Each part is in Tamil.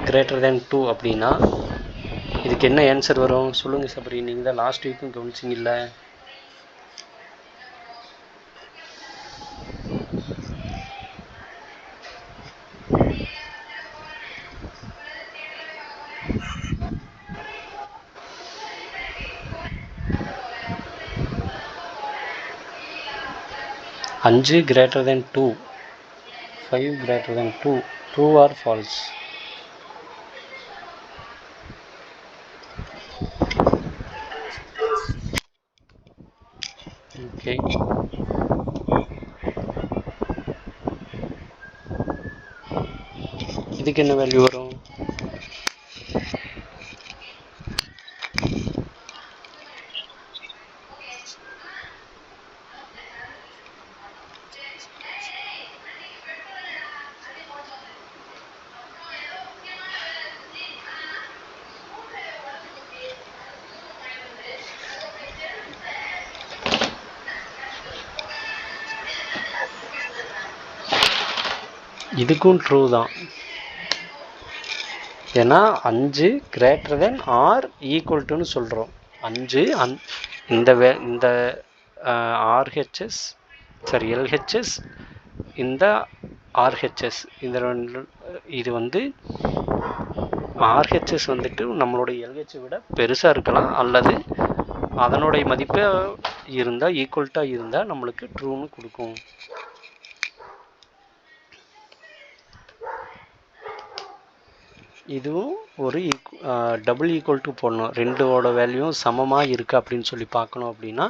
greater than 2 அப்படின்னா இதுக்கு என்ன ஆன்சர் வரும் சொல்லுங்கள் சபரி. நீங்கள் தான் லாஸ்ட் வீக்கும் கவனிச்சிங்கல்ல. அஞ்சு greater than 2, 5 greater than 2, true or false? Okay. இதுக்கு என்ன வேல்யூ வரும்? இதுக்கும் ட்ரூ தான். ஏன்னா 5 greater than or equal to சொல்கிறோம். 5 இந்த RHS சரி LHS இந்த RHS இந்த இது வந்து RHS வந்துட்டு நம்மளுடைய LH விட பெருசாக இருக்கலாம், அல்லது அதனுடைய மதிப்பு இருந்தால் ஈக்குவல்ட்டாக இருந்தால் நம்மளுக்கு ட்ரூன்னு கொடுக்கும். இதுவும் ஒரு டபுள் ஈக்குவல் டு போடணும். ரெண்டோட வேல்யூவும் சமமாக இருக்குது அப்படின்னு சொல்லி பார்க்கணும். அப்படின்னா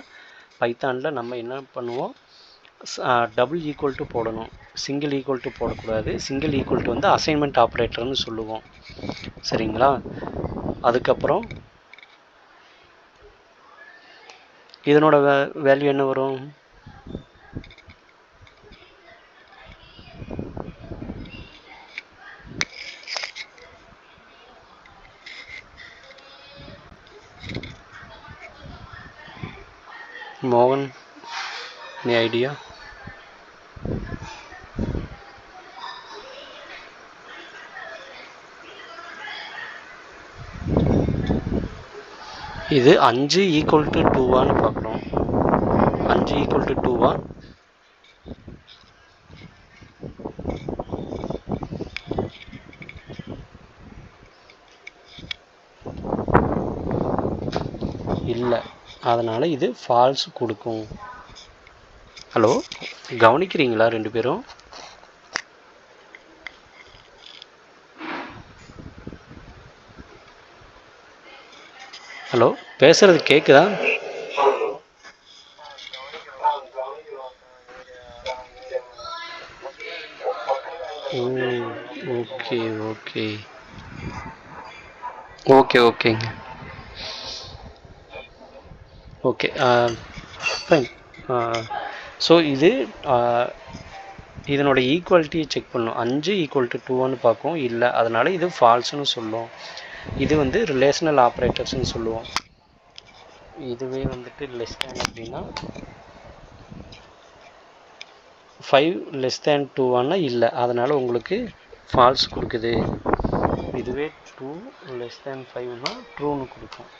பைத்தானில் நம்ம என்ன பண்ணுவோம், டபுள் ஈக்குவல் டு போடணும், சிங்கிள் ஈக்குவல் டு போடக்கூடாது. சிங்கிள் ஈக்குவல் டு வந்து அசைன்மெண்ட் ஆப்ரேட்டர்னு சொல்லுவோம். சரிங்களா? அதுக்கப்புறம் இதனோட வேல்யூ என்ன வரும்? மோகன், any idea? இது 5 ஈக்குவல் டு 2வான்னு பார்க்குறோம். 5 ஈக்குவல் டு 2வா? இல்லை, அதனால் இது ஃபால்ஸ் கொடுக்கும். ஹலோ, கவனிக்கிறீங்களா ரெண்டு பேரும்? ஹலோ, பேசுறது கேட்குதா? ஓகே ஓகே ஓகே ஓகேங்க. Okay fine. ஸோ இதனோட ஈக்குவாலிட்டியை செக் பண்ணணும். 5 ஈக்குவல் டு 2வான்னு பார்க்கும். இல்லை, அதனால் இது ஃபால்ஸ்னு சொல்லும். இது வந்து ரிலேஷனல் ஆப்ரேட்டர்ஸ்னு சொல்லுவோம். இதுவே வந்துட்டு லெஸ் தேன் அப்படின்னா 5 லெஸ் தேன் 2வானா இல்லை, அதனால் உங்களுக்கு ஃபால்ஸ் கொடுக்குது. இதுவே 2 லெஸ் தேன் 5னா ட்ரூன்னு கொடுக்கும்.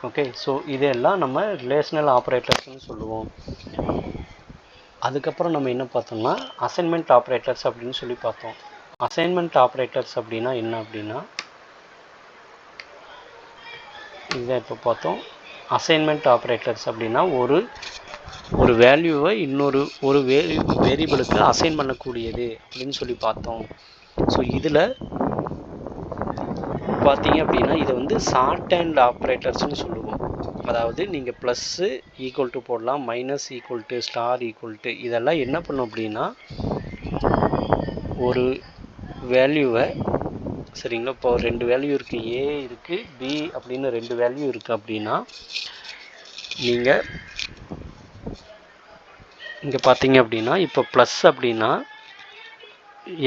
ஓகே, ஸோ இதெல்லாம் நம்ம ரிலேஷனல் ஆப்ரேட்டர்ஸ்னு சொல்லுவோம். அதுக்கப்புறம் நம்ம என்ன பார்த்தோம்னா அசைன்மெண்ட் ஆப்ரேட்டர்ஸ் அப்படின்னு சொல்லி பார்த்தோம். அசைன்மெண்ட் ஆப்ரேட்டர்ஸ் அப்படின்னா என்ன அப்படின்னா இதை இப்போ பார்த்தோம். அசைன்மெண்ட் ஆப்ரேட்டர்ஸ் அப்படின்னா ஒரு வேல்யூவை ஒரு வேரியபிளுக்கு அசைன் பண்ணக்கூடியது அப்படின்னு சொல்லி பார்த்தோம். ஸோ இதில் பார்த்தீங்க அப்படின்னா இதை வந்து ஷார்ட் ஹேண்ட் ஆப்ரேட்டர்ஸ்னு சொல்லுவோம். அதாவது நீங்கள் ப்ளஸ்ஸு ஈக்குவல் டு போடலாம், minus equal to, star equal to, இதெல்லாம் என்ன பண்ணும் அப்படின்னா ஒரு வேல்யூவை, சரிங்களா, இப்போ 2 வேல்யூ இருக்குது, ஏ இருக்குது, பி அப்படின்னு 2 வேல்யூ இருக்குது அப்படின்னா நீங்கள் இங்கே பார்த்தீங்க அப்படின்னா இப்போ ப்ளஸ் அப்படின்னா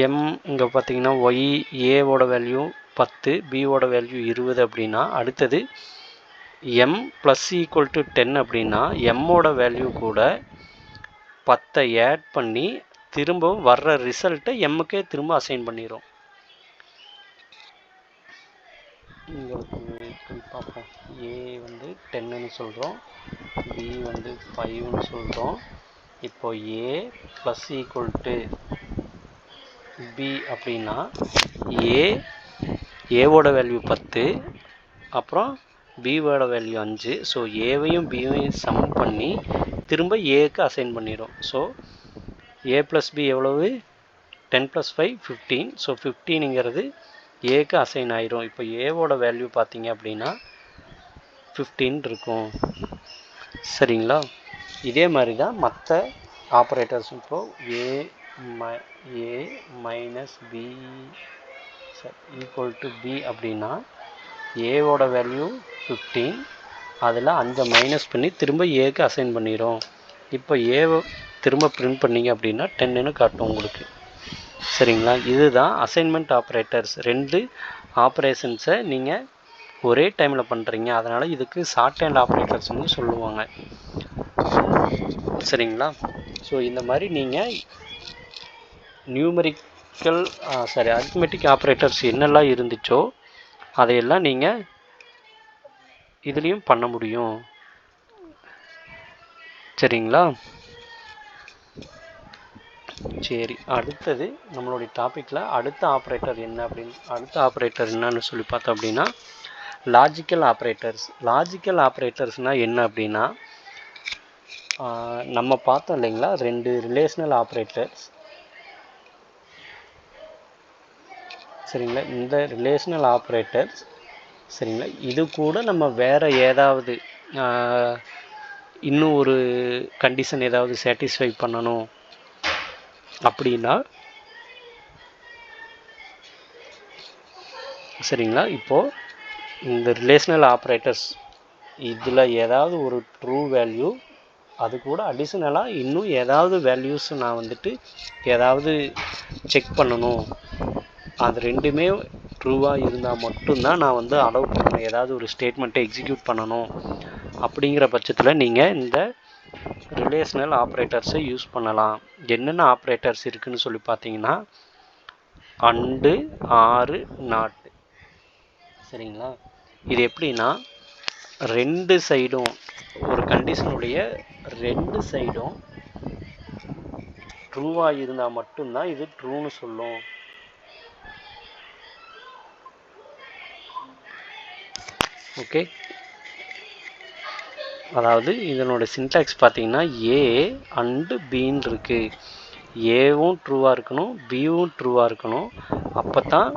எம், இங்கே பார்த்தீங்கன்னா ஒய், ஏவோட வேல்யூ 10, பியோட வேல்யூ 20 அப்படின்னா அடுத்தது எம் ப்ளஸ் ஈக்குவல் டு 10 அப்படின்னா எம்மோட வேல்யூ கூட 10 ஆட் பண்ணி திரும்பவும் வர்ற ரிசல்ட்டை எம்முக்கே திரும்ப அசைன் பண்ணிடும். இங்கே பார்ப்போம். ஏ வந்து 10ன்னு சொல்கிறோம், பி வந்து 5ன்னு சொல்கிறோம். இப்போ ஏ ப்ளஸ் ஈக்குவல் டு பி அப்படின்னா ஏவோட வேல்யூ 10, அப்புறம் பியோட வேல்யூ 5. ஸோ ஏவையும் பியையும் சம் பண்ணி திரும்ப ஏக்கு அசைன் பண்ணிடும். ஸோ ஏ ப்ளஸ் பி எவ்வளவு? 10 + 5 15. ஸோ 15ங்கிறது ஏக்கு அசைன் ஆயிரும். இப்போ ஏவோட வேல்யூ பார்த்தீங்க அப்படின்னா 15 இருக்கும். சரிங்களா? இதே மாதிரி தான் மற்ற ஆப்ரேட்டர்ஸ். இப்போது A minus B equal to B அப்படின்னா ஏவோட வேல்யூ 15, அதில் 5 மைனஸ் பண்ணி திரும்ப ஏக்கு அசைன் பண்ணிடும். இப்போ ஏவை திரும்ப பிரிண்ட் பண்ணிங்க அப்படின்னா 10ன்னு காட்டும் உங்களுக்கு. சரிங்களா? இதுதான் அசைன்மெண்ட் ஆப்ரேட்டர்ஸ். 2 ஆப்ரேஷன்ஸை நீங்கள் ஒரே டைமில் பண்ணுறீங்க, அதனால் இதுக்கு ஷார்ட் ஹேண்ட் ஆப்ரேட்டர்ஸ்னு சொல்லுவாங்க. சரிங்களா? ஸோ இந்த மாதிரி நீங்கள் அரித்மெட்டிக் ஆப்ரேட்டர்ஸ் என்னெல்லாம் இருந்துச்சோ அதையெல்லாம் நீங்கள் இதுலேயும் பண்ண முடியும். சரிங்களா? சரி, அடுத்தது நம்மளுடைய டாப்பிக்கில் அடுத்த ஆப்ரேட்டர் என்னன்னு சொல்லி பார்த்தோம் அப்படின்னா லாஜிக்கல் ஆப்ரேட்டர்ஸ். லாஜிக்கல் ஆப்ரேட்டர்ஸ்னால் என்ன அப்படின்னா, நம்ம பார்த்தோம் இல்லைங்களா 2 ரிலேஷனல் ஆப்ரேட்டர்ஸ். சரிங்களா? இந்த ரிலேஷனல் ஆப்ரேட்டர்ஸ், சரிங்களா, இது கூட நம்ம வேறு ஏதாவது இன்னும் ஒரு கண்டிஷன் ஏதாவது சாட்டிஸ்ஃபை பண்ணணும் அப்படின்னா, சரிங்களா, இப்போது இந்த ரிலேஷனல் ஆப்ரேட்டர்ஸ் இதில் ஏதாவது ஒரு ட்ரூ வேல்யூ, அது கூட அடிஷ்னலாக இன்னும் ஏதாவது வேல்யூஸ் நான் வந்துட்டு ஏதாவது செக் பண்ணணும், அது ரெண்டுமே ட்ரூவாக இருந்தால் மட்டும்தான் நான் வந்து அலோவ் பண்ணணும், ஏதாவது ஒரு ஸ்டேட்மெண்ட்டை எக்ஸிக்யூட் பண்ணணும். அப்படிங்கிற பட்சத்தில் நீங்கள் இந்த ரிலேஷனல் ஆப்ரேட்டர்ஸை யூஸ் பண்ணலாம். என்னென்ன ஆப்ரேட்டர்ஸ் இருக்குதுன்னு சொல்லி பார்த்தீங்கன்னா அண்டு, ஆறு, நாட். சரிங்களா? இது எப்படின்னா, 2 சைடும் ஒரு கண்டிஷனுடைய 2 சைடும் ட்ரூவாக இருந்தால் மட்டும்தான் இது ட்ரூன்னு சொல்லும். ஓகே, அதாவது இதனோட சின்டாக்ஸ் பார்த்தீங்கன்னா ஏ அண்டு பின்னு இருக்குது. ஏவும் ட்ரூவாக இருக்கணும், பியும் ட்ரூவாக இருக்கணும். அப்போ தான்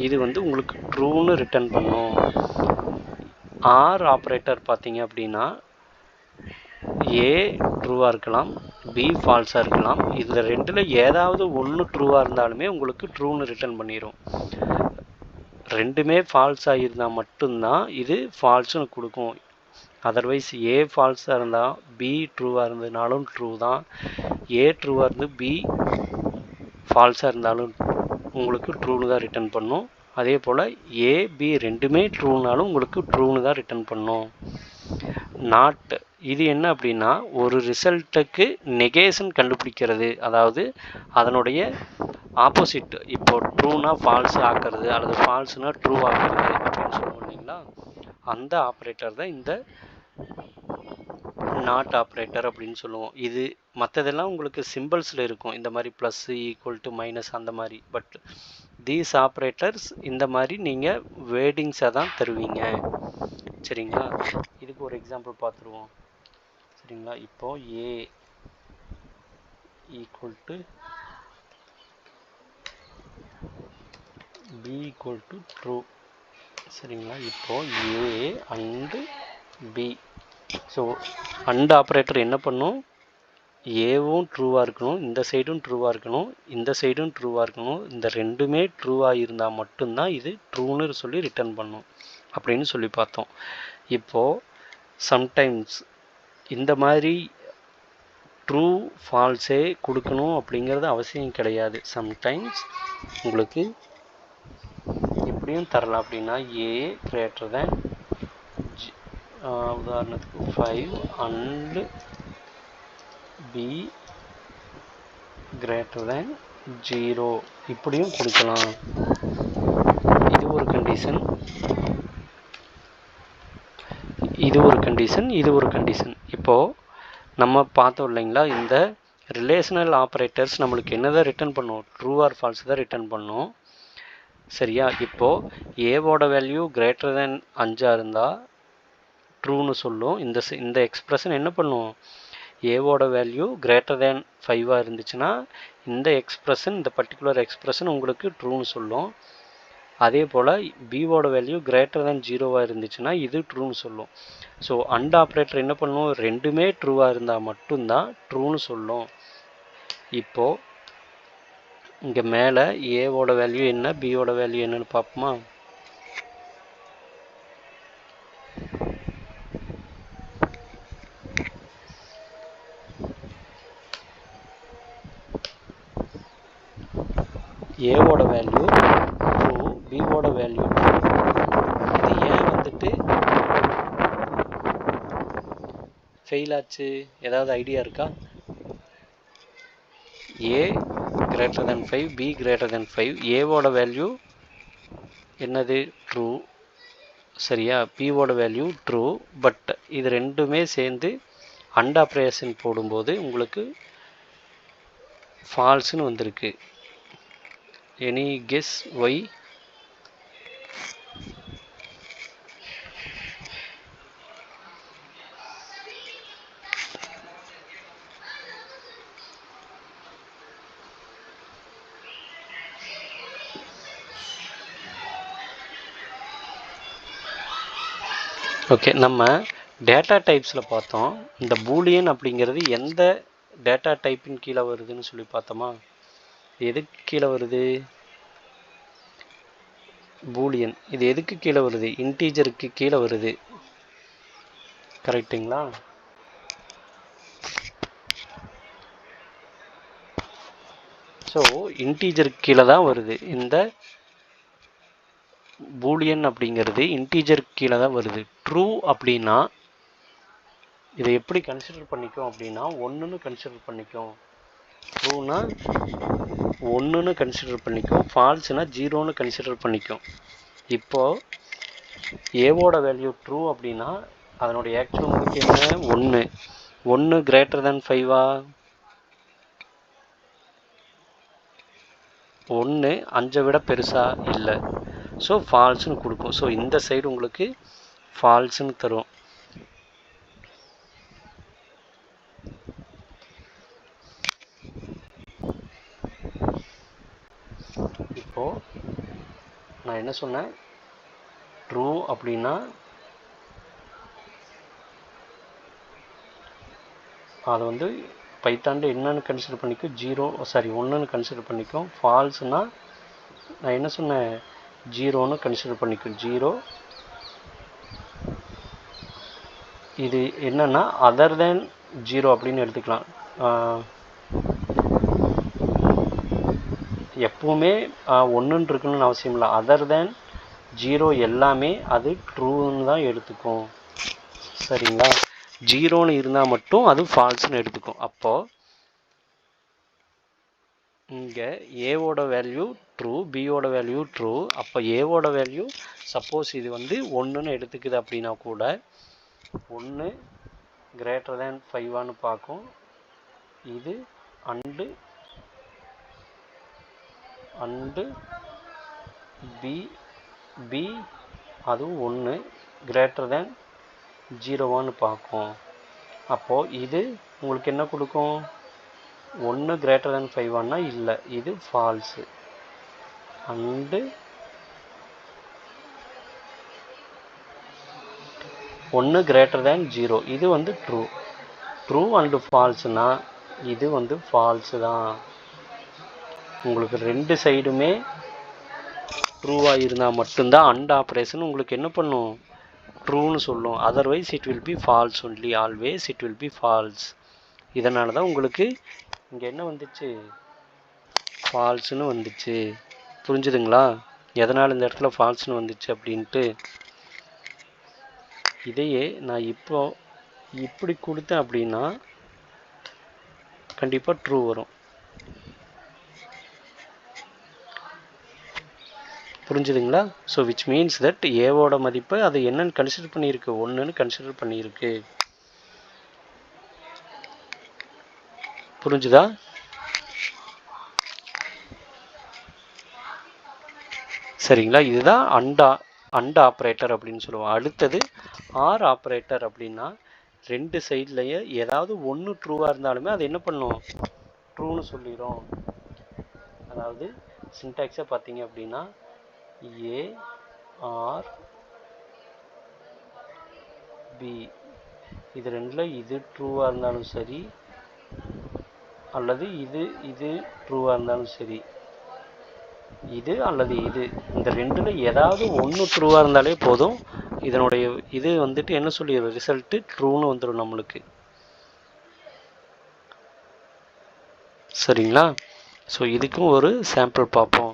இது வந்து உங்களுக்கு ட்ரூன்னு ரிட்டர்ன் பண்ணும். ஆர் ஆப்ரேட்டர் பார்த்தீங்க அப்படின்னா ஏ ட்ரூவாக இருக்கலாம், பி ஃபால்ஸாக இருக்கலாம். இதில் ரெண்டில் ஏதாவது ஒன்று ட்ரூவாக இருந்தாலுமே உங்களுக்கு ட்ரூன்னு ரிட்டர்ன் பண்ணிடும். ரெண்டுமே ஃபால்ஸாக இருந்தால் மட்டும்தான் இது ஃபால்ஸுன்னு கொடுக்கும். அதர்வைஸ் ஏ ஃபால்ஸாக இருந்தால் பி ட்ரூவாக இருந்ததுனாலும் ட்ரூ தான், ஏ ட்ரூவாக இருந்து பி ஃபால்ஸாக இருந்தாலும் உங்களுக்கு ட்ரூன்னு தான் ரிட்டர்ன் பண்ணும். அதே போல் ஏ பி ரெண்டுமே ட்ரூனாலும் உங்களுக்கு ட்ரூன்னு தான் ரிட்டர்ன் பண்ணும். நாட் இது என்ன அப்படின்னா, ஒரு ரிசல்ட்டுக்கு நெகேஷன் கண்டுபிடிக்கிறது, அதாவது அதனுடைய ஆப்போசிட். இப்போ ட்ரூனா ஃபால்ஸ் ஆக்கிறது அல்லது ஃபால்ஸ்னா ட்ரூ ஆக்கிறது அப்படின்னு சொல்லுவோம் இல்லைங்களா, அந்த ஆப்ரேட்டர் தான் இந்த நாட் ஆப்ரேட்டர் அப்படின்னு சொல்லுவோம். இது மற்றதெல்லாம் உங்களுக்கு சிம்பிள்ஸில் இருக்கும், இந்த மாதிரி ப்ளஸ், ஈக்குவல் டு, மைனஸ் அந்த மாதிரி. பட் தீஸ் ஆப்ரேட்டர்ஸ் இந்த மாதிரி நீங்கள் வேர்டிங்ஸை தான் தருவீங்க. சரிங்களா? இதுக்கு ஒரு எக்ஸாம்பிள் பார்த்துருவோம். சரிங்களா? இப்போது A equal to B equal to true. சரிங்களா? இப்போது A and B. So and operator என்ன பண்ணும், ஏவும் ட்ரூவாக இருக்கணும், இந்த சைடும் ட்ரூவாக இருக்கணும், இந்த சைடும் ட்ரூவாக இருக்கணும். இந்த ரெண்டுமே ட்ரூவாக இருந்தால் மட்டும்தான் இது ட்ரூன்னு சொல்லி ரிட்டர்ன் பண்ணும் அப்படின்னு சொல்லி பார்த்தோம். இப்போது சம்டைம்ஸ் இந்த மாதிரி ட்ரூ ஃபால்ஸே கொடுக்கணும் அப்படிங்கிறது அவசியம் கிடையாது. சம்டைம்ஸ் உங்களுக்கு எப்படியும் தரலாம். அப்படின்னா ஏ கிரேட்டர் தேன் உதாரணத்துக்கு 5 அண்டு பி கிரேட்டர் தேன் 0 இப்படியும் கொடுக்கலாம். இது ஒரு கண்டிஷன். கண்டிஷன், இது ஒரு கண்டிஷன். இப்போது நம்ம பார்த்தோம் இல்லைங்களா, இந்த ரிலேஷனல் ஆப்ரேட்டர்ஸ் நம்மளுக்கு என்ன தான் ரிட்டர்ன் பண்ணும், ட்ரூ ஆர் ஃபால்ஸ் தான் ரிட்டர்ன் பண்ணும். சரியா? இப்போது ஏவோட வேல்யூ கிரேட்டர் தேன் 5 இருந்தால் ட்ரூன்னு சொல்லும். இந்த எக்ஸ்பிரஷன் என்ன பண்ணும், ஏவோட வேல்யூ கிரேட்டர் தேன் 5 இருந்துச்சுன்னா இந்த எக்ஸ்பிரஷன், இந்த பர்டிகுலர் எக்ஸ்பிரஷன் உங்களுக்கு ட்ரூன்னு சொல்லும். அதே போல் பிவோட வேல்யூ கிரேட்டர் தேன் 0 இருந்துச்சுன்னா இது ட்ரூன்னு சொல்லும். ஸோ அண்ட் ஆப்ரேட்டர் என்ன பண்ணும், ரெண்டுமே ட்ரூவாக இருந்தால் மட்டும்தான் ட்ரூன்னு சொல்லும். இப்போது இங்கே மேலே ஏவோட வேல்யூ என்ன, பியோட வேல்யூ என்னன்னு பார்ப்போமா? ஏவோட வேல்யூ ட்ரூ, பிவோட வேல்யூ ட்ரூ. இது ஏன் வந்துட்டு ஃபெயில் ஆச்சு, ஏதாவது ஐடியா இருக்கா? A greater than 5, B greater than 5. ஏவோட வேல்யூ என்னது, ட்ரூ. சரியா? பிவோட வேல்யூ ட்ரூ. பட் இது ரெண்டுமே சேர்ந்து அண்ட் ஆப்ரேஷன் போடும்போது உங்களுக்கு ஃபால்ஸ்னு வந்திருக்கு. Any guess why? ஓகே, நம்ம டேட்டா டைப்ஸில் பார்த்தோம். இந்த பூலியன் அப்படிங்கிறது எந்த டேட்டா டைப்பின் கீழே வருதுன்னு சொல்லி பார்த்தோமா? எதுக்கு கீழே வருது? பூலியன். இது எதுக்கு கீழே வருது? இன்டீஜருக்கு கீழே வருது. கரெக்டுங்களா? ஸோ இன்டீஜருக்கு கீழே தான் வருது. இந்த பூலியன் அப்படிங்கிறது இன்டீஜருக்கு கீழே தான் வருது. ட்ரூ அப்படின்னா இதை எப்படி கன்சிடர் பண்ணிக்கும் அப்படின்னா 1ன்னு கன்சிடர் பண்ணிக்கும். ட்ரூனா 1ன்னு கன்சிடர் பண்ணிக்கும், ஃபால்ஸ்னா 0ன்னு கன்சிடர் பண்ணிக்கும். இப்போது ஏவோட வேல்யூ ட்ரூ அப்படின்னா அதனுடைய ஆக்சுவல் மதிப்பு என்ன, 1. 1 கிரேட்டர் தேன் 5ஆ? 1 5 விட பெருசா? இல்லை. ஸோ ஃபால்ஸ்னு கொடுக்கும். ஸோ இந்த சைடு உங்களுக்கு ஃபால்ஸ்னு தரும். இப்போது நான் என்ன சொன்னேன், ட்ரூ அப்படின்னா அதை வந்து பைத்தாண்டு என்னன்னு கன்சிடர் பண்ணிக்கும், 1ன்னு கன்சிடர் பண்ணிக்கும். ஃபால்ஸ்னால் நான் என்ன சொன்னேன், 0ன்னு கன்சிடர் பண்ணிக்கும். 0. இது என்னன்னா அதர் தேன் 0 அப்படின்னு எடுத்துக்கலாம். எப்பவுமே 1ன்னு இருக்குன்னு அவசியம் இல்லை. அதர் தேன் 0 எல்லாமே அது ட்ரூன்னு தான் எடுத்துக்கும். சரிங்களா? 0ன்னு இருந்தால் மட்டும் அது ஃபால்ஸ்னு எடுத்துக்கும். அப்போது இங்கே ஏவோட வேல்யூ ட்ரூ, பியோட வேல்யூ ட்ரூ. அப்போ ஏவோட வேல்யூ சப்போஸ் இது வந்து 1ன்னு எடுத்துக்குது அப்படின்னா கூட 1 கிரேட்டர் தேன் 5ஆன்னு பார்க்கும். இது அண்டு பி அதுவும் 1 கிரேட்டர் தேன் 0வான்னு பார்க்கும். அப்போது இது உங்களுக்கு என்ன கொடுக்கும், 1 கிரேட்டர் தேன் 5ஆனா இல்லை, இது ஃபால்ஸு. அண்டு 1 கிரேட்டர் தேன் 0 இது வந்து ட்ரூ. ட்ரூ அண்டு ஃபால்ஸ்னா இது வந்து ஃபால்ஸு தான். உங்களுக்கு ரெண்டு சைடுமே ட்ரூவாக இருந்தால் மட்டும்தான் அண்ட் ஆப்ரேஷன் உங்களுக்கு என்ன பண்ணும், ட்ரூன்னு சொல்லும். Otherwise it will be falls only. Always it will be falls. இதனால தான் உங்களுக்கு இங்கே என்ன வந்துச்சு, ஃபால்ஸ்னு வந்துச்சு. புரிஞ்சுதுங்களா எதனால் இந்த இடத்துல ஃபால்ஸ்னு வந்துச்சு அப்படின்ட்டு? இதையே நான் இப்போ இப்படி கொடுத்தேன் அப்படின்னா கண்டிப்பாக ட்ரூ வரும். புரிஞ்சுதுங்களா? ஸோ விச் மீன்ஸ் தட் ஏவோட மதிப்பை அது என்னன்னு கன்சிடர் பண்ணியிருக்கு, 1ன்னு கன்சிடர் பண்ணியிருக்கு. புரிஞ்சுதா? சரிங்களா? இதுதான் அண்ட் ஆப்ரேட்டர் அப்படின்னு சொல்லுவோம். அடுத்தது ஆர் ஆப்ரேட்டர் அப்படின்னா ரெண்டு சைட்லேயே ஏதாவது ஒன்று ட்ரூவாக இருந்தாலுமே அது என்ன பண்ணும், ட்ரூன்னு சொல்லிடும். அதாவது சின்டாக்ஸை பார்த்தீங்க அப்படின்னா ஏ ஆர் பி இது ரெண்டில் இது ட்ரூவாக இருந்தாலும் சரி அல்லது இது ட்ரூவாக இருந்தாலும் சரி, இது அல்லது இந்த ரெண்டில் ஏதாவது ஒன்று ட்ரூவாக இருந்தாலே போதும், இதனுடைய இது வந்துட்டு என்ன சொல்லிடும், ரிசல்ட்டு ட்ரூன்னு வந்துடும் நம்மளுக்கு. சரிங்களா? ஸோ இதுக்கும் ஒரு சாம்பிள் பார்ப்போம்.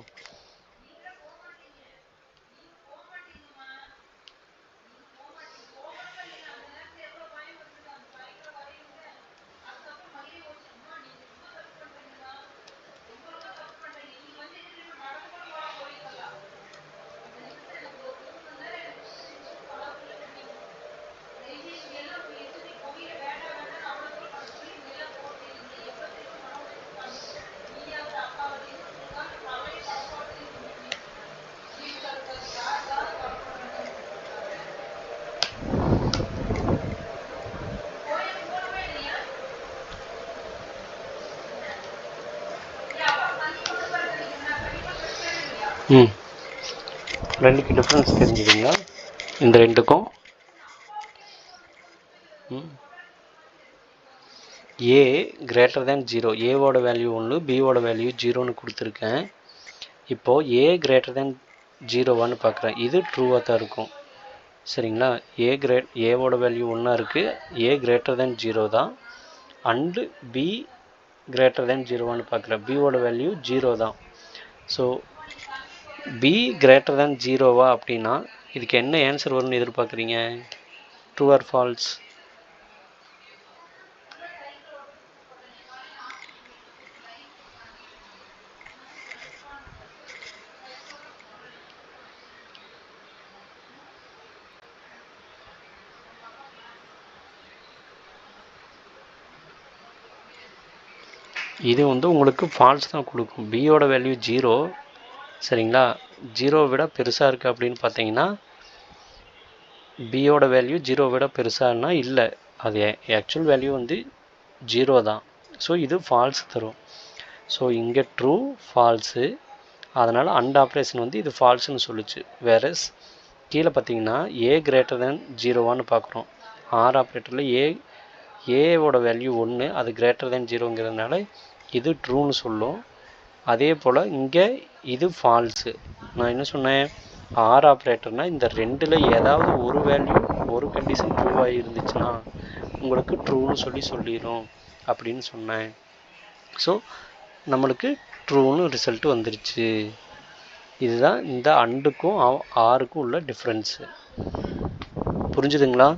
ரெண்டுக்கு டிஃப்ரென்ஸ் தெரிஞ்சுதுங்களா? இந்த ரெண்டுக்கும் ஏ கிரேட்டர் தேன் 0, ஏவோட வேல்யூ 1, பியோட வேல்யூ 0ன்னு கொடுத்துருக்கேன். இப்போது ஏ கிரேட்டர் தேன் 0வான்னு பார்க்குறேன், இது ட்ரூவாக தான் இருக்கும். சரிங்களா? ஏவோட வேல்யூ 1 இருக்குது, ஏ கிரேட்டர் தேன் 0 தான். அண்டு பி கிரேட்டர் தேன் 0வான்னு பார்க்குறேன், பியோட வேல்யூ 0 தான். ஸோ பி கிரேட்டர் தேன் 0வா அப்படின்னா இதுக்கு என்ன ஆன்சர் வரும்னு எதிர்பார்க்குறீங்க? True or false? இது வந்து உங்களுக்கு ஃபால்ஸ் தான் கொடுக்கும். பியோட வேல்யூ 0. சரிங்களா? 0 விட பெருசாக இருக்குது அப்படின்னு பார்த்தீங்கன்னா பியோட வேல்யூ 0 விட பெருசானா இல்லை, அது ஆக்சுவல் வேல்யூ வந்து 0 தான். ஸோ இது ஃபால்ஸ் தரும். ஸோ இங்கே ட்ரூ ஃபால்ஸு, அதனால் அண்ட் ஆப்ரேஷன் வந்து இது ஃபால்ஸ்னு சொல்லிச்சு. வேறஸ் கீழே பார்த்தீங்கன்னா ஏ கிரேட்டர் தேன் 0வான்னு பார்க்குறோம். ஆர் ஆப்ரேட்டரில் ஏவோட வேல்யூ 1, அது கிரேட்டர் தேன் 0ங்கிறதுனால இது ட்ரூன்னு சொல்லும். அதே போல் இங்கே இது ஃபால்ஸு. நான் என்ன சொன்னேன், ஆர் ஆப்ரேட்டர்னால் இந்த ரெண்டில் ஏதாவது ஒரு வேல்யூ ஒரு கண்டிஷன் ட்ரூவாக இருந்துச்சுன்னா உங்களுக்கு ட்ரூன்னு சொல்லிடும் அப்படின்னு சொன்னேன். ஸோ நம்மளுக்கு ட்ரூன்னு ரிசல்ட்டு வந்துருச்சு. இதுதான் இந்த அண்டுக்கும் ஆருக்கும் உள்ள டிஃப்ரென்ஸு. புரிஞ்சுதுங்களா?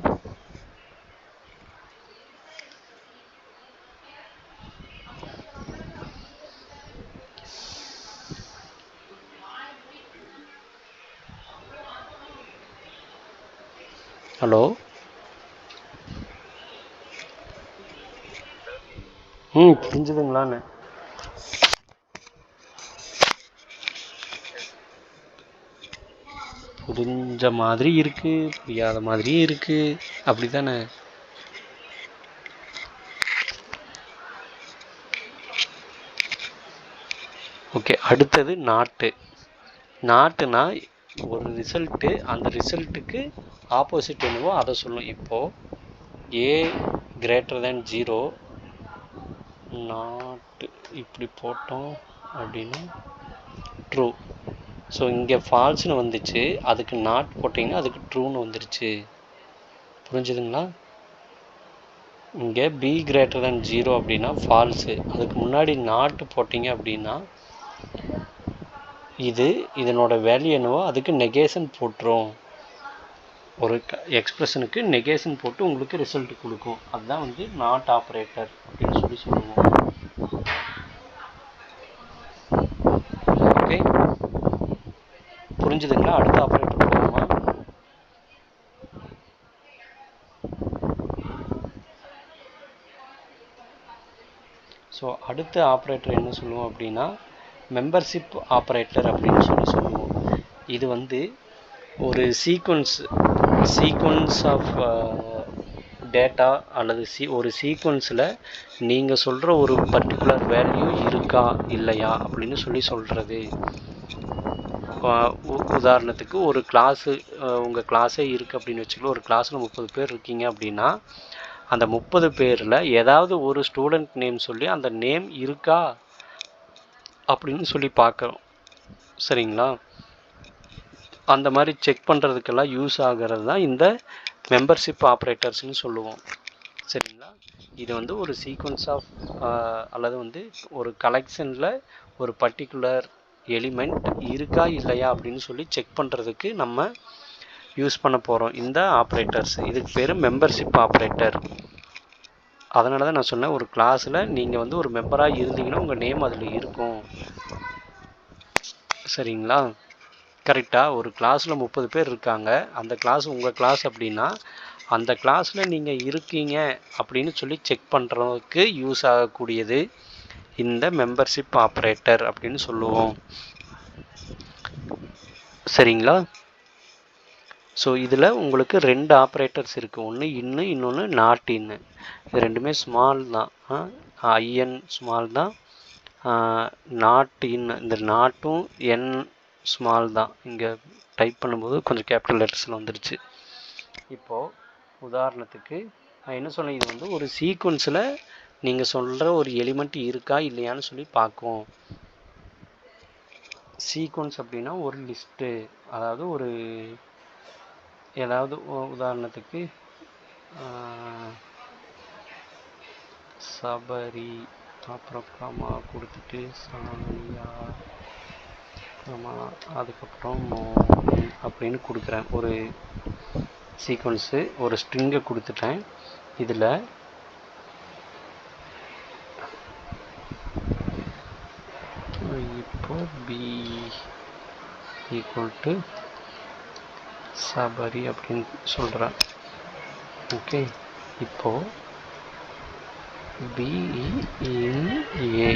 ஹலோ, புரிஞ்சுதுங்களான்னு? புரிஞ்ச மாதிரி இருக்கு, புரியாத மாதிரியே இருக்கு, அப்படி தானே? ஓகே, அடுத்தது நாட்டுனா ஒரு ரிசல்ட்டு, அந்த ரிசல்ட்டுக்கு ஆப்போசிட் என்னவோ அதை சொல்லும். இப்போது ஏ கிரேட்டர் தேன் 0 நாட் இப்படி போட்டோம் அப்படின்னா ட்ரூ. ஸோ இங்கே ஃபால்ஸ்னு வந்துச்சு, அதுக்கு நாட் போட்டிங்கன்னா அதுக்கு ட்ரூன்னு வந்துருச்சு. புரிஞ்சுதுங்களா? இங்கே பி கிரேட்டர் தேன் 0 அப்படின்னா ஃபால்ஸு, அதுக்கு முன்னாடி நாட்டு போட்டிங்க அப்படின்னா இதனோட வேல்யூ என்னவோ அதுக்கு நெகேஷன் போட்டுரும். ஒரு எக்ஸ்பிரஷனுக்கு நெகேஷன் போட்டு உங்களுக்கு ரிசல்ட் கொடுக்கும். அதுதான் வந்து நாட் ஆப்ரேட்டர் அப்படின்னு சொல்லுவோம். ஓகே, புரிஞ்சு புரிஞ்சுதுங்களா? அடுத்த ஆப்ரேட்டர் போகணுமா? ஸோ அடுத்த ஆப்ரேட்டர் என்ன சொல்லுவோம் அப்படின்னா மெம்பர்ஷிப் ஆப்ரேட்டர் அப்படின்னு சொல்லுவோம். இது வந்து ஒரு சீக்வன்ஸ் ஆஃப் டேட்டா அல்லது ஒரு சீக்வன்ஸில் நீங்கள் சொல்கிற ஒரு பர்டிகுலர் வேல்யூ இருக்கா இல்லையா அப்படின்னு சொல்கிறது. உதாரணத்துக்கு ஒரு கிளாஸு, உங்கள் கிளாஸே இருக்குது அப்படின்னு வச்சுக்கலாம். ஒரு கிளாஸில் 30 பேர் இருக்கீங்க அப்படின்னா அந்த 30 பேரில் ஏதாவது ஒரு ஸ்டூடெண்ட் நேம் சொல்லி அந்த நேம் இருக்கா அப்படின்னு சொல்லி பார்க்குறோம். சரிங்களா? அந்த மாதிரி செக் பண்ணுறதுக்கெல்லாம் யூஸ் ஆகிறது தான் இந்த மெம்பர்ஷிப் ஆப்ரேட்டர்ஸ்னு சொல்லுவோம். சரிங்களா? இது வந்து ஒரு சீக்வன்ஸ் ஆஃப் அல்லது வந்து ஒரு கலெக்ஷனில் ஒரு பர்டிகுலர் எலிமெண்ட் இருக்கா இல்லையா அப்படின்னு சொல்லி செக் பண்ணுறதுக்கு நம்ம யூஸ் பண்ண போகிறோம் இந்த ஆப்ரேட்டர்ஸ். இதுக்கு பேர் மெம்பர்ஷிப் ஆப்ரேட்டர். அதனால தான் நான் சொன்னேன், ஒரு கிளாஸில் நீங்கள் வந்து ஒரு மெம்பராக இருந்தீங்கன்னா உங்கள் நேம் அதில் இருக்கும். சரிங்களா? கரெக்டாக ஒரு கிளாஸில் 30 பேர் இருக்காங்க, அந்த கிளாஸ் உங்கள் கிளாஸ் அப்படின்னா அந்த கிளாஸில் நீங்கள் இருக்கீங்க அப்படின்னு சொல்லி செக் பண்ணுறதுக்கு யூஸ் ஆகக்கூடியது இந்த மெம்பர்ஷிப் ஆப்ரேட்டர் அப்படின்னு சொல்லுவோம். சரிங்களா? ஸோ இதில் உங்களுக்கு 2 ஆப்ரேட்டர்ஸ் இருக்குது. ஒன்று இன்னு, இன்னொன்று நாட் இன்னு. இது ரெண்டுமே ஸ்மால் தான். ஐஎன் ஸ்மால் தான், நாட் இன் இந்த நாட்டும் என் ஸ்மால் தான். இங்கே டைப் பண்ணும்போது கொஞ்சம் கேபிட்டல் லெட்டர்ஸில் வந்துருச்சு. இப்போது உதாரணத்துக்கு நான் என்ன சொன்னேன், இது வந்து ஒரு சீக்வன்ஸில் நீங்கள் சொல்கிற ஒரு எலிமெண்ட் இருக்கா இல்லையான்னு சொல்லி பார்க்கும். சீக்வன்ஸ் அப்படின்னா ஒரு லிஸ்ட்டு, அதாவது ஒரு ஏதாவது உதாரணத்துக்கு சபரி அப்புறம் கமா கொடுத்துட்டு சாமியா கமா அதுக்கப்புறம் அப்படின்னு கொடுக்குறேன். ஒரு சீக்வன்ஸு ஒரு ஸ்ட்ரிங்கை கொடுத்துட்டேன். இதில் இப்போ பி ஈக்குவல் டு சபரி அப்படின்னு சொல்கிறேன். ஓகே, இப்போது பி இன் ஏ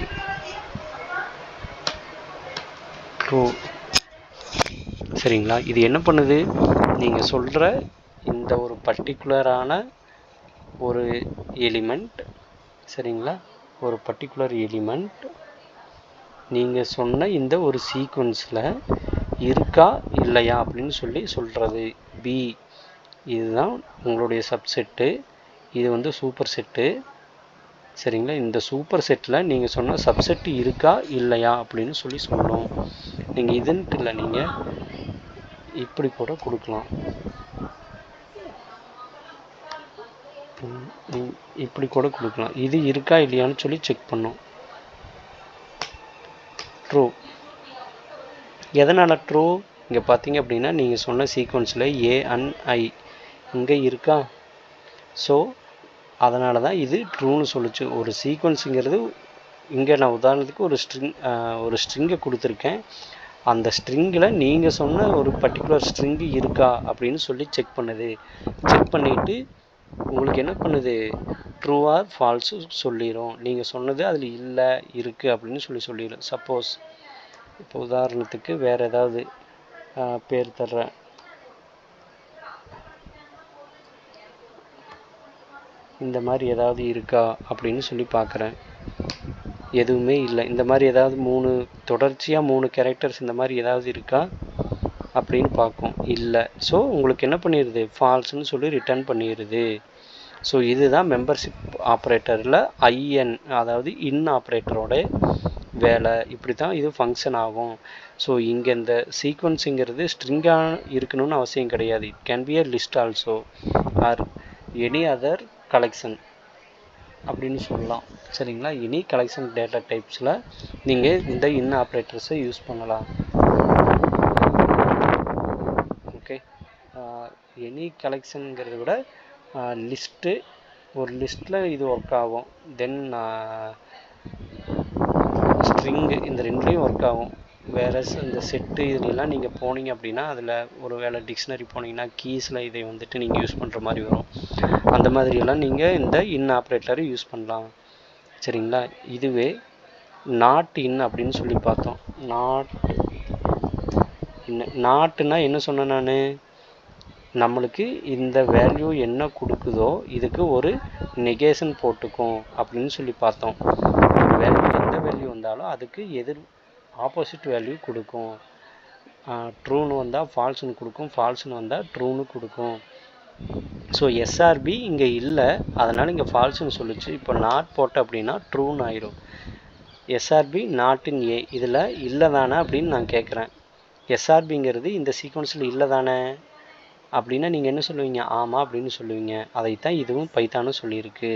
ட்ரூ. சரிங்களா? இது என்ன பண்ணுது, நீங்கள் சொல்கிற இந்த ஒரு பர்டிகுலரான ஒரு எலிமெண்ட், சரிங்களா, ஒரு பர்டிகுலர் எலிமெண்ட் நீங்கள் சொன்ன இந்த ஒரு சீக்வன்ஸில் இருக்கா இல்லையா அப்படின்னு சொல்கிறது. பி இதுதான் உங்களுடைய சப்செட்டு, இது வந்து சூப்பர் செட்டு. சரிங்களா? இந்த சூப்பர் செட்டில் நீங்கள் சொன்ன சப்செட்டு இருக்கா இல்லையா அப்படின்னு சொல்லணும். நீங்கள் இதுன்ட்டு இல்லை, நீங்கள் இப்படி கூட கொடுக்கலாம். இப்படி கூட கொடுக்கலாம். இது இருக்கா இல்லையான்னு சொல்லி செக் பண்ணோம். ட்ரூ. எதனால் ட்ரூ? இங்கே பார்த்தீங்க அப்படின்னா நீங்கள் சொன்ன சீக்வன்ஸில் ஏ அண்ட் ஐ இங்கே இருக்கா. ஸோ அதனால தான் இது ட்ரூன்னு சொல்லிச்சு. ஒரு சீக்வன்ஸுங்கிறது இங்கே நான் உதாரணத்துக்கு ஒரு ஸ்ட்ரிங்கை கொடுத்துருக்கேன். அந்த ஸ்ட்ரிங்கில் நீங்கள் சொன்ன ஒரு பர்டிகுலர் ஸ்ட்ரிங்கு இருக்கா அப்படின்னு சொல்லி செக் பண்ணுது. செக் பண்ணிவிட்டு உங்களுக்கு என்ன பண்ணுது, ட்ரூ ஆர் ஃபால்ஸு சொல்லிடும். நீங்கள் சொன்னது அதில் இல்லை இருக்குது அப்படின்னு சொல்லிடும். சப்போஸ் இப்போ உதாரணத்துக்கு வேறு ஏதாவது பேர் தர்றேன். இந்த மாதிரி ஏதாவது இருக்கா அப்படின்னு சொல்லி பார்க்குறேன். எதுவுமே இல்லை. இந்த மாதிரி ஏதாவது தொடர்ச்சியாக 3 கேரக்டர்ஸ் இந்த மாதிரி ஏதாவது இருக்கா அப்படின்னு பார்க்கும். இல்லை. ஸோ உங்களுக்கு என்ன பண்ணிடுது, ஃபால்ஸ்னு சொல்லி ரிட்டர்ன் பண்ணிடுது. ஸோ இதுதான் மெம்பர்ஷிப் ஆப்ரேட்டரில் ஐஎன், அதாவது இன் ஆப்ரேட்டரோட வேலை. இப்படி தான் இது ஃபங்க்ஷன் ஆகும். ஸோ இங்கே இந்த சீக்வன்ஸுங்கிறது ஸ்ட்ரிங்காக இருக்கணும்னு அவசியம் கிடையாது. It can be a list also or any other collection அப்படின்னு சொல்லலாம். சரிங்களா? எனி கலெக்ஷன் டேட்டா டைப்ஸில் நீங்கள் இந்த இன் ஆப்ரேட்டர்ஸை யூஸ் பண்ணலாம். ஓகே, எனி கலெக்ஷனுங்கிறத விட லிஸ்ட்டு, ஒரு லிஸ்ட்டில் இது ஒர்க் ஆகும். தென் ஸ்ட்ரிங்கு, இந்த ரெண்டுலேயும் ஒர்க் ஆகும். வேறு இந்த செட்டு இதுலாம் நீங்கள் போனீங்க அப்படின்னா அதில் ஒரு வேளை டிக்ஷனரி போனீங்கன்னா கீஸில் இதை வந்துட்டு நீங்கள் யூஸ் பண்ணுற மாதிரி வரும். அந்த மாதிரியெல்லாம் நீங்கள் இந்த இன் ஆப்ரேட்டரை யூஸ் பண்ணலாம். சரிங்களா? இதுவே நாட் இன் அப்படின்னு சொல்லி பார்த்தோம். நாட்டுனா என்ன சொன்னேன் நான், நம்மளுக்கு இந்த வேல்யூ என்ன கொடுக்குதோ இதுக்கு ஒரு நெகேஷன் போட்டுக்கும் அப்படின்னு சொல்லி பார்த்தோம். ஒரு வேல்யூ எந்த வேல்யூ வந்தாலும் அதுக்கு எதிர் ஆப்போசிட் வேல்யூ கொடுக்கும். ட்ரூன்னு வந்தால் ஃபால்ஸுன்னு கொடுக்கும், ஃபால்ஸுன்னு வந்தால் ட்ரூன்னு கொடுக்கும். ஸோ எஸ்ஆர்பி இங்கே இல்லை, அதனால் இங்கே ஃபால்ஸுன்னு சொல்லிச்சு. இப்போ நாட் போட்ட அப்படின்னா ட்ரூன்னு ஆயிரும். எஸ்ஆர்பி நாட் இன் ஏ இதில் இல்லை தானே அப்படின்னு நான் கேட்குறேன். எஸ்ஆர்பிங்கிறது இந்த சீக்வன்ஸில் இல்லை தானே அப்படின்னா நீங்கள் என்ன சொல்லுவீங்க? ஆமாம் அப்படின்னு சொல்லுவீங்க. அதைத்தான் இதுவும் பைத்தானும் சொல்லியிருக்கு.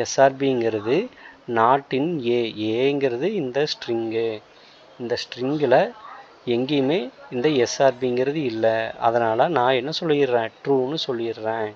எஸ்ஆர்பிங்கிறது நாட் இன் ஏ, ஏங்கிறது இந்த ஸ்ட்ரிங்கு, இந்த ஸ்ட்ரிங்கில் எங்கேயுமே இந்த எஸ்ஆர்பிங்கிறது இல்லை. அதனால் நான் என்ன சொல்லிடுறேன்? ட்ரூன்னு சொல்லிடுறேன்.